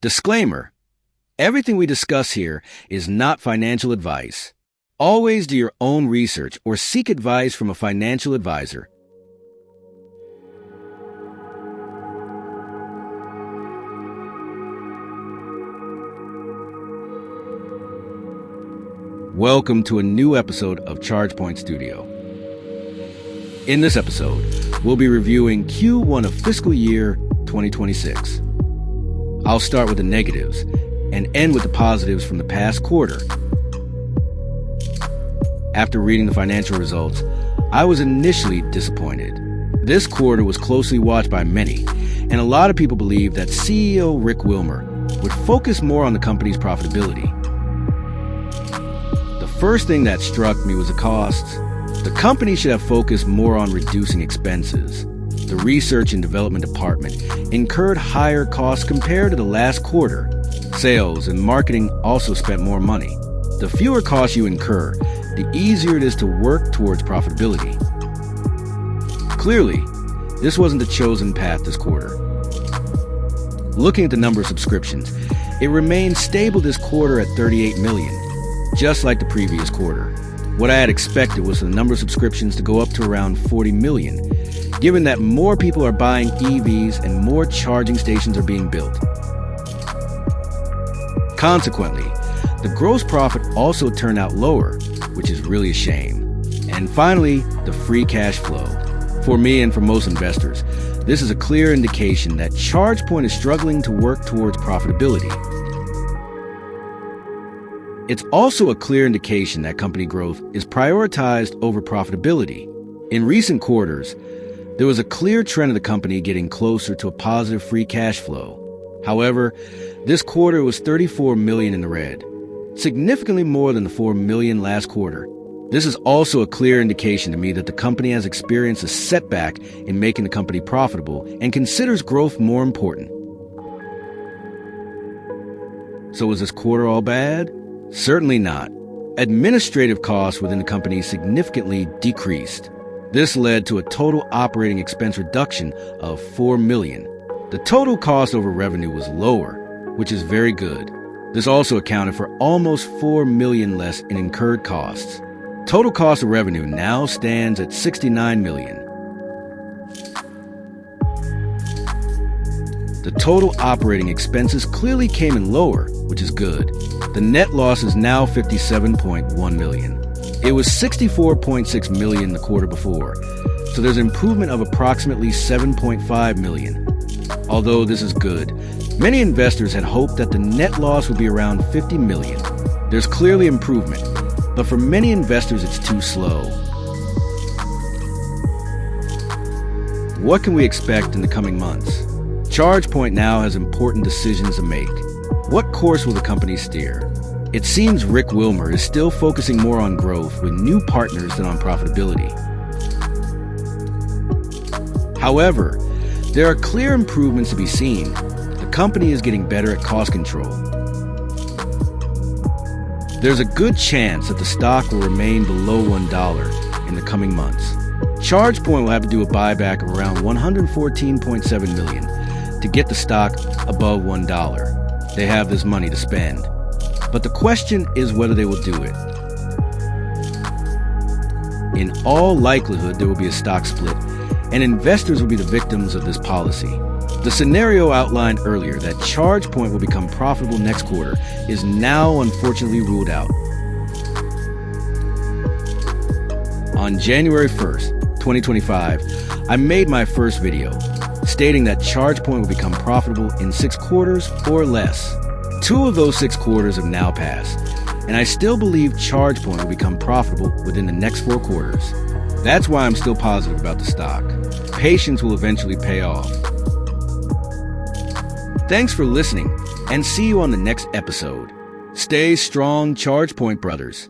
Disclaimer: everything we discuss here is not financial advice. Always do your own research or seek advice from a financial advisor. Welcome to a new episode of ChargePoint Studio. In this episode, we'll be reviewing Q1 of fiscal year 2026. I'll start with the negatives and end with the positives from the past quarter. After reading the financial results, I was initially disappointed. This quarter was closely watched by many, and a lot of people believed that CEO Rick Wilmer would focus more on the company's profitability. The first thing that struck me was the costs. The company should have focused more on reducing expenses. The research and development department incurred higher costs compared to the last quarter. Sales and marketing also spent more money. The fewer costs you incur, the easier it is to work towards profitability. Clearly, this wasn't the chosen path this quarter. Looking at the number of subscriptions, it remained stable this quarter at 38 million, just like the previous quarter. What I had expected was for the number of subscriptions to go up to around 40 million, given that more people are buying EVs and more charging stations are being built. Consequently, the gross profit also turned out lower, which is really a shame. And finally, the free cash flow. For me and for most investors, this is a clear indication that ChargePoint is struggling to work towards profitability. It's also a clear indication that company growth is prioritized over profitability. In recent quarters, there was a clear trend of the company getting closer to a positive free cash flow. However, this quarter was 34 million in the red, significantly more than the 4 million last quarter. This is also a clear indication to me that the company has experienced a setback in making the company profitable and considers growth more important. So was this quarter all bad? Certainly not. Administrative costs within the company significantly decreased. This led to a total operating expense reduction of 4 million. The total cost over revenue was lower, which is very good. This also accounted for almost 4 million less in incurred costs. Total cost of revenue now stands at 69 million. The total operating expenses clearly came in lower, which is good. The net loss is now 57.1 million. It was 64.6 million the quarter before, so there's an improvement of approximately 7.5 million. Although this is good, many investors had hoped that the net loss would be around 50 million. There's clearly improvement, but for many investors it's too slow. What can we expect in the coming months? ChargePoint now has important decisions to make. What course will the company steer? It seems Rick Wilmer is still focusing more on growth with new partners than on profitability. However, there are clear improvements to be seen. The company is getting better at cost control. There's a good chance that the stock will remain below $1 in the coming months. ChargePoint will have to do a buyback of around 114.7 million to get the stock above $1. They have this money to spend. But the question is whether they will do it. In all likelihood, there will be a stock split, and investors will be the victims of this policy. The scenario outlined earlier that ChargePoint will become profitable next quarter is now unfortunately ruled out. On January 1st, 2025, I made my first video stating that ChargePoint will become profitable in 6 quarters or less. 2 of those 6 quarters have now passed, and I still believe ChargePoint will become profitable within the next 4 quarters. That's why I'm still positive about the stock. Patience will eventually pay off. Thanks for listening, and see you on the next episode. Stay strong, ChargePoint brothers.